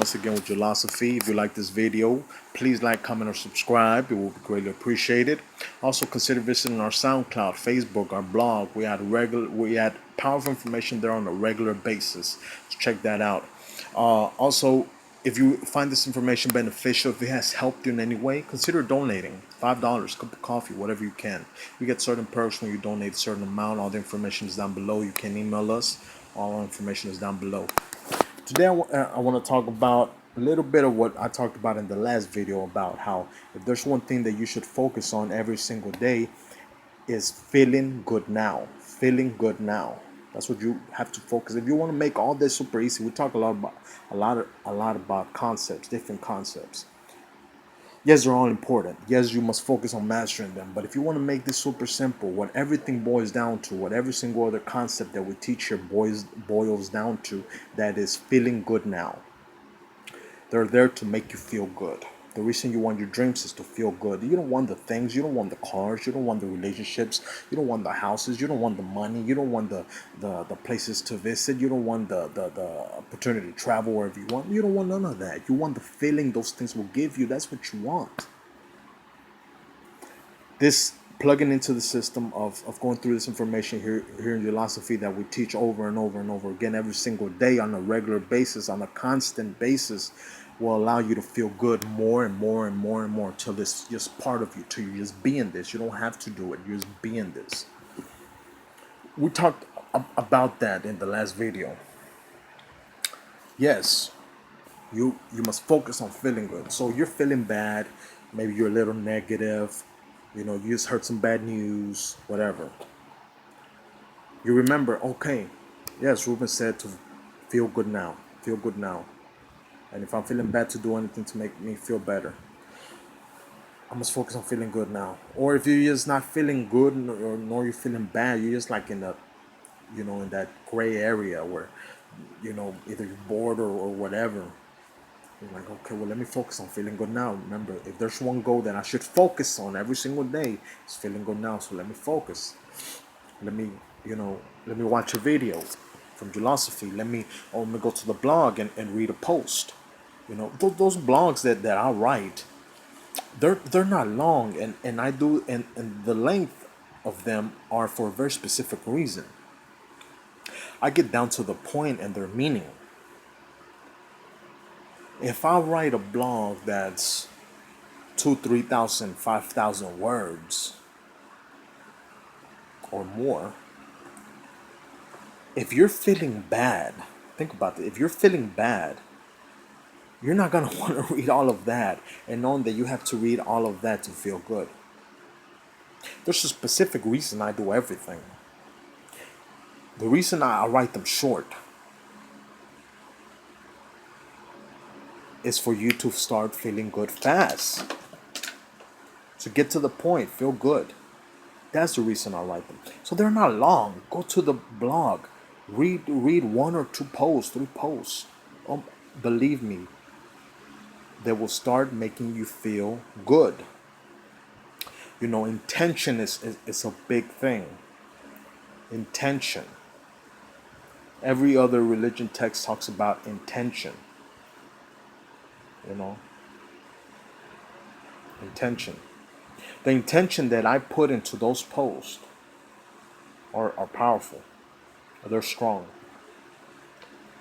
once again with Ulosophy. If you like this video, please like, comment, or subscribe. It will be greatly appreciated. Also, consider visiting our SoundCloud, Facebook, our blog. We add powerful information there on a regular basis. So check that out. Also, if you find this information beneficial, if it has helped you in any way, consider donating. $5, cup of coffee, whatever you can. You get certain perks when you donate a certain amount. All the information is down below. You can email us. All our information is down below. Today I want to talk about a little bit of what I talked about in the last video about how if there's one thing that you should focus on every single day is feeling good now. Feeling good now. That's what you have to focus. If you want to make all this super easy, we talk a lot about concepts, different concepts. Yes, they're all important. Yes, you must focus on mastering them. But if you want to make this super simple, what everything boils down to, what every single other concept that we teach here boils down to, that is feeling good now. They're there to make you feel good. The reason you want your dreams is to feel good. You don't want the things, you don't want the cars, you don't want the relationships, you don't want the houses, you don't want the money, you don't want the places to visit, you don't want the opportunity to travel wherever you want. You don't want none of that. You want the feeling those things will give you. That's what you want. This plugging into the system of going through this information here in Ulosophy that we teach over and over and over again every single day on a regular basis, on a constant basis, will allow you to feel good more and more and more and more till it's just part of you, till you just be in this. You don't have to do it. You just be in this. We talked about that in the last video. Yes, you must focus on feeling good. So you're feeling bad. Maybe you're a little negative. You know, you just heard some bad news, whatever. You remember, okay, yes, Ruben said to feel good now. Feel good now. And if I'm feeling bad, to do anything to make me feel better. I must focus on feeling good now. Or if you're just not feeling good nor you're feeling bad, you're just like in the, in that gray area where, either you're bored or whatever. You're like, okay, well, let me focus on feeling good now. Remember, if there's one goal that I should focus on every single day, it's feeling good now. So let me focus. Let me watch a video from Ulosophy. Let me go to the blog and read a post. Those blogs that I write, they're not long, and I do, and the length of them are for a very specific reason. I get down to the point and their meaning. If I write a blog that's 2,000, 3,000, 5,000 words or more, if you're feeling bad, think about it. If you're feeling bad, you're not going to want to read all of that and knowing that you have to read all of that to feel good. There's a specific reason I do everything. The reason I write them short is for you to start feeling good fast. So get to the point, feel good. That's the reason I write them. So they're not long. Go to the blog. Read one or two posts, 3 posts. Believe me, they will start making you feel good. Intention is a big thing. Intention. Every other religion text talks about intention. Intention. The intention that I put into those posts are powerful. They're strong.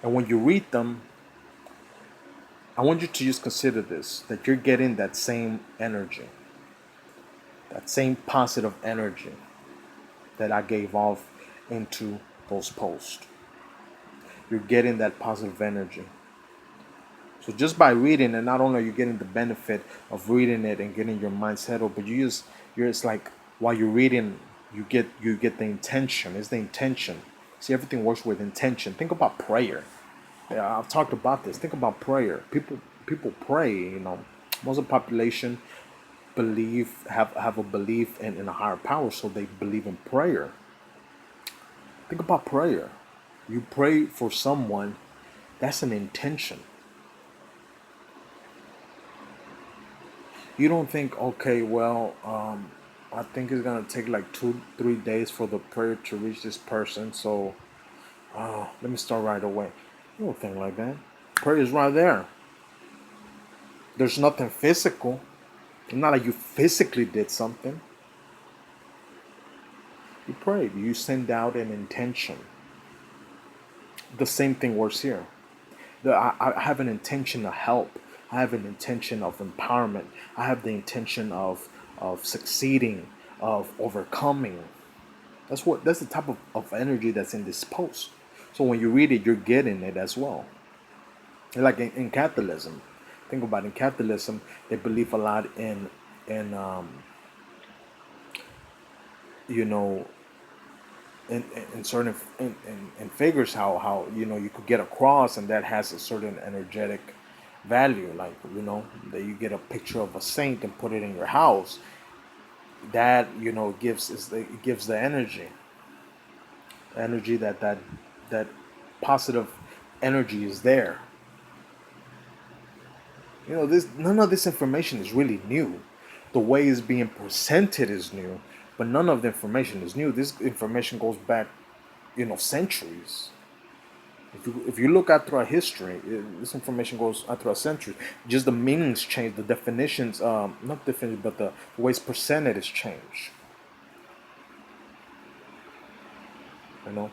And when you read them, I want you to just consider this, that you're getting that same energy, that same positive energy that I gave off into those posts. You're getting that positive energy. So just by reading it, not only are you getting the benefit of reading it and getting your mind settled, but you're just like, while you're reading, you get the intention. It's the intention. See, everything works with intention. Think about prayer. Yeah, I've talked about this. Think about prayer. People pray. Most of the population have a belief in a higher power, so they believe in prayer. Think about prayer. You pray for someone. That's an intention. You don't think, okay, well, I think it's gonna take like 2-3 days for the prayer to reach this person, so let me start right away. You don't think like that. Prayer is right there. There's nothing physical. It's not like you physically did something. You prayed. You send out an intention. The same thing works here. I have an intention to help. I have an intention of empowerment. I have the intention of succeeding, of overcoming. That's the type of energy that's in this post. So when you read it, you're getting it as well. Like in Catholicism, think about it, in Catholicism, they believe a lot in you know in certain in figures, how you could get a cross and that has a certain energetic value, like that you get a picture of a saint and put it in your house, that it gives the energy that positive energy is there. This none of this information is really new. The way it's being presented is new, but none of the information is new. This information goes back, centuries. If you look at throughout history, this information goes out throughout centuries. Just the meanings change, the definitions, not definitions, but the way it's presented is changed. You know.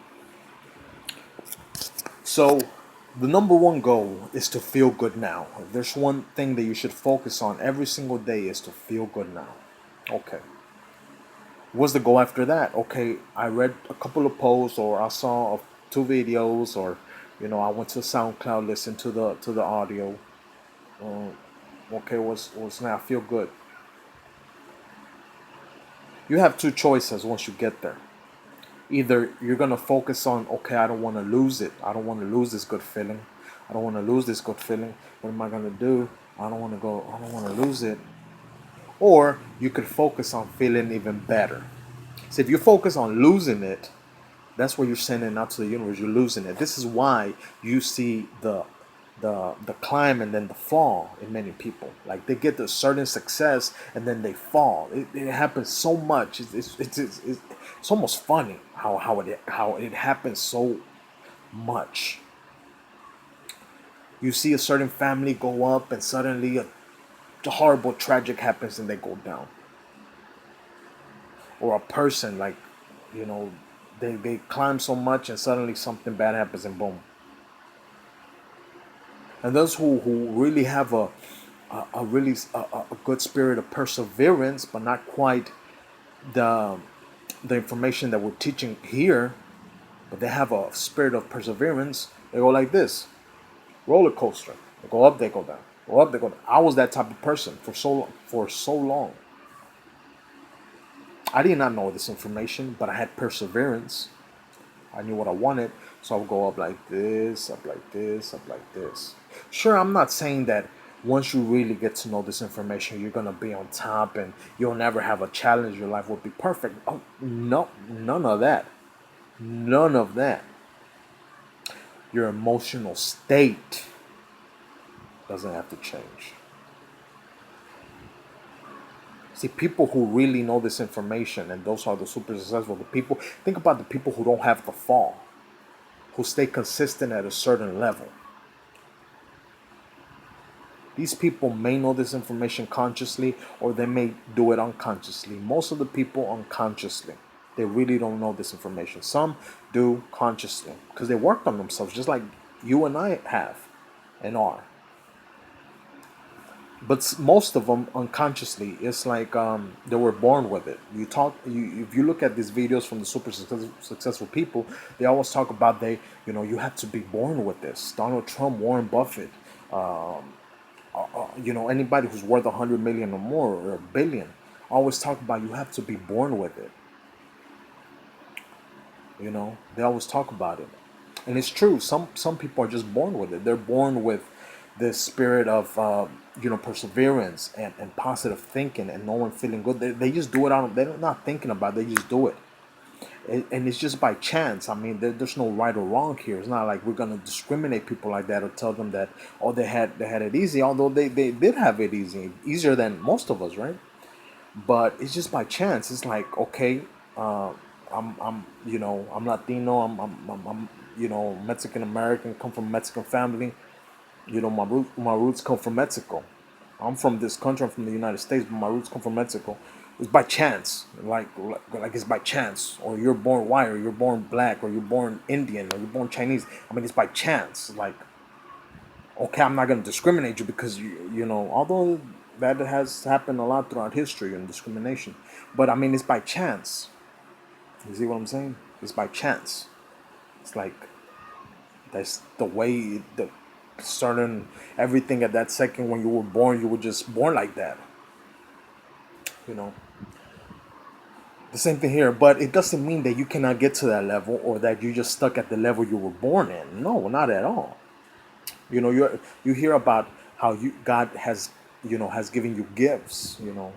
So, the number one goal is to feel good now. If there's one thing that you should focus on every single day is to feel good now. Okay. What's the goal after that? Okay, I read a couple of posts, or I saw two videos, or I went to SoundCloud, listened to the audio. Okay, what's now? I feel good. You have two choices once you get there. Either you're gonna focus on, okay, I don't want to lose it. I don't want to lose this good feeling. I don't want to lose this good feeling. What am I gonna do? I don't want to go. I don't want to lose it. Or you could focus on feeling even better. So if you focus on losing it, that's what you're sending out to the universe. You're losing it. This is why you see the climb and then the fall in many people. Like they get to a certain success and then they fall. It happens so much. It's almost funny how it happens so much. You see a certain family go up and suddenly a horrible tragic happens and they go down. Or a person, like, you know, they climb so much and suddenly something bad happens and boom. And those who really have a good spirit of perseverance, but not quite the the information that we're teaching here, but they have a spirit of perseverance. They go like this: roller coaster. They go up, they go down. Go up, they go down. I was that type of person for so long. I did not know this information, but I had perseverance. I knew what I wanted, so I would go up like this, up like this, up like this. Sure, I'm not saying that once you really get to know this information, you're gonna be on top and you'll never have a challenge. Your life will be perfect. Oh no, none of that. None of that. Your emotional state doesn't have to change. See, people who really know this information, and those are the super successful, the people, think about the people who don't have to fall, who stay consistent at a certain level. These people may know this information consciously or they may do it unconsciously. Most of the people unconsciously. They really don't know this information. Some do consciously because they worked on themselves just like you and I have and are. But most of them unconsciously, it's like they were born with it. If you look at these videos from the successful people, they always talk about you have to be born with this. Donald Trump, Warren Buffett, anybody who's worth 100 million or more or a billion, always talk about you have to be born with it. They always talk about it, and it's true. Some people are just born with it. They're born with this spirit of perseverance and positive thinking and no one feeling good. They just do it they're not thinking about it, they just do it. And it's just by chance. I mean, there's no right or wrong here. It's not like we're gonna discriminate people like that or tell them that they had it easy, although they did have it easier than most of us, right? But it's just by chance. It's like, okay, I'm Latino, I'm Mexican American, come from a Mexican family. My roots come from Mexico. I'm from this country. I'm from the United States, but my roots come from Mexico. It's by chance, like it's by chance, or you're born white, or you're born black, or you're born Indian, or you're born Chinese. I mean, it's by chance. Like, okay, I'm not gonna discriminate you because you know, although that has happened a lot throughout history and discrimination, but I mean, it's by chance. You see what I'm saying? It's by chance. It's like that's the way the certain everything at that second when you were born, you were just born like that. You know, the same thing here, but it doesn't mean that you cannot get to that level or that you're just stuck at the level you were born in. No, not at all. You know, you hear about how you God has has given you gifts. In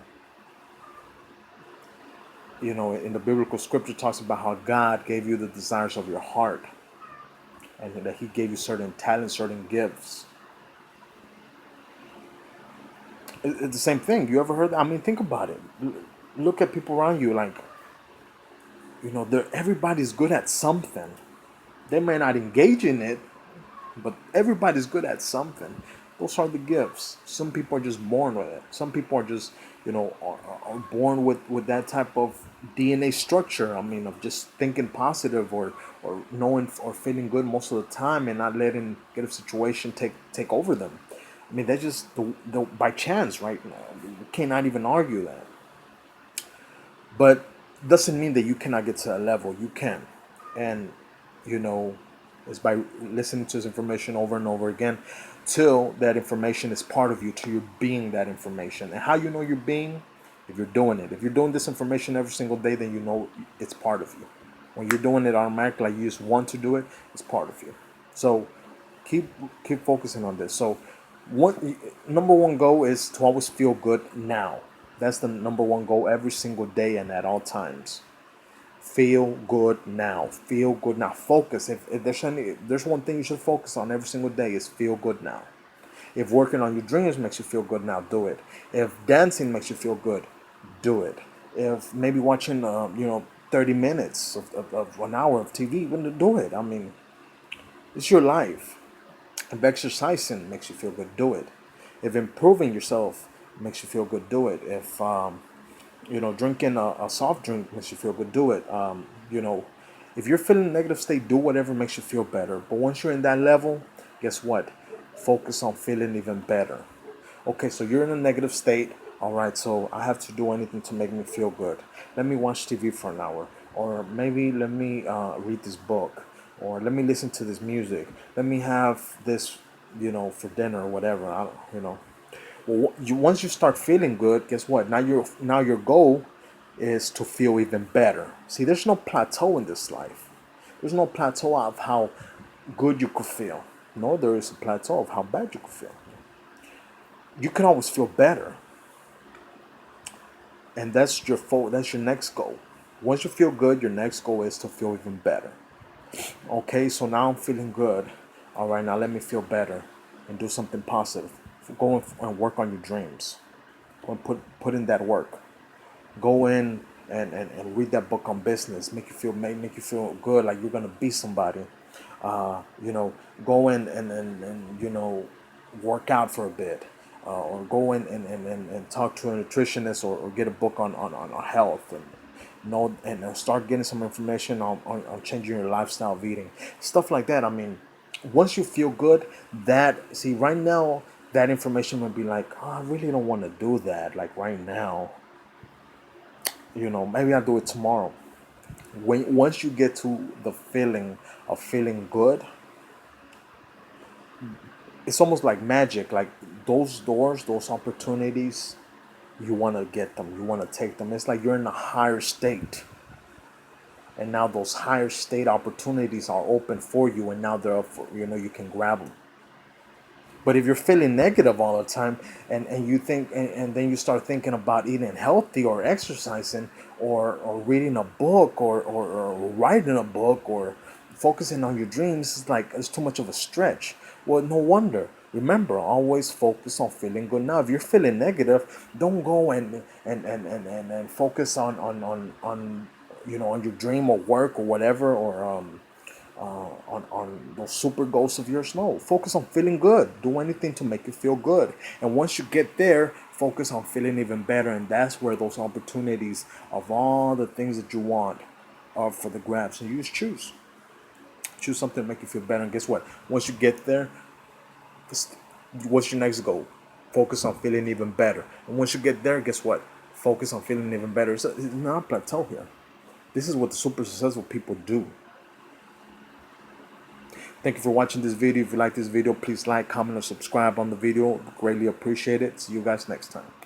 the biblical scripture talks about how God gave you the desires of your heart, and that He gave you certain talents, certain gifts. It's the same thing. You ever heard that? I mean, think about it. Look at people around you. Like, everybody's good at something. They may not engage in it, but everybody's good at something. Those are the gifts. Some people are just born with it. Some people are just, are born with that type of DNA structure. I mean, of just thinking positive, or knowing or feeling good most of the time, and not letting negative situation take over them. I mean, that's just the by chance, right? You cannot even argue that. But doesn't mean that you cannot get to a level. You can, and you know, it's by listening to this information over and over again, till that information is part of you, till you're being that information. And how you know you're being, if you're doing it. If you're doing this information every single day, then you know it's part of you. When you're doing it automatically, like you just want to do it, it's part of you. So keep keep focusing on this. So one number one goal is to always feel good now. That's the number one goal every single day and at all times. Feel good now. Feel good now. Focus. If there's one thing you should focus on every single day is feel good now. If working on your dreams makes you feel good now, do it. If dancing makes you feel good, do it. If maybe watching 30 minutes of an hour of TV, do it. I mean, it's your life. If exercising makes you feel good, do it. If improving yourself makes you feel good, do it. If drinking a soft drink makes you feel good, do it. If you're feeling a negative state, do whatever makes you feel better. But once you're in that level, guess what? Focus on feeling even better. Okay, so you're in a negative state. All right, so I have to do anything to make me feel good. Let me watch TV for an hour, or maybe let me read this book, or let me listen to this music. Let me have this, for dinner or whatever. I don't, well, once you start feeling good, guess what? Now your goal is to feel even better. See, there's no plateau in this life. There's no plateau of how good you could feel. No, there is a plateau of how bad you could feel. You can always feel better, and that's your next goal. Once you feel good, your next goal is to feel even better. Okay, so now I'm feeling good. All right, now let me feel better and do something positive. Go and work on your dreams. Go and put in that work. Go in and read that book on business. Make you feel good, like you're gonna be somebody. Uh, you know, go in and work out for a bit. Or go in and talk to a nutritionist, or get a book on health, and start getting some information on changing your lifestyle of eating, stuff like that. I mean, once you feel good, right now that information would be like, oh, I really don't want to do that, like right now. Maybe I'll do it tomorrow. Once you get to the feeling of feeling good, it's almost like magic. Like those doors, those opportunities, you want to get them, you want to take them. It's like you're in a higher state, and now those higher state opportunities are open for you, and now they're up for, you can grab them. But if you're feeling negative all the time, and you think, and then you start thinking about eating healthy, or exercising, or reading a book, or writing a book, or focusing on your dreams, it's like it's too much of a stretch. Well, no wonder. Remember, always focus on feeling good. Now, if you're feeling negative, don't go and focus on your dream or work or whatever, or on those super goals of yours. No, focus on feeling good. Do anything to make you feel good. And once you get there, focus on feeling even better. And that's where those opportunities of all the things that you want are for the grabs. And you just choose something to make you feel better. And guess what? Once you get there, what's your next goal? Focus on feeling even better. And once you get there, guess what? Focus on feeling even better. It's not a plateau here. This is what the super successful people do. Thank you for watching this video. If you like this video, please like, comment, or subscribe on the video. Greatly appreciate it. See you guys next time.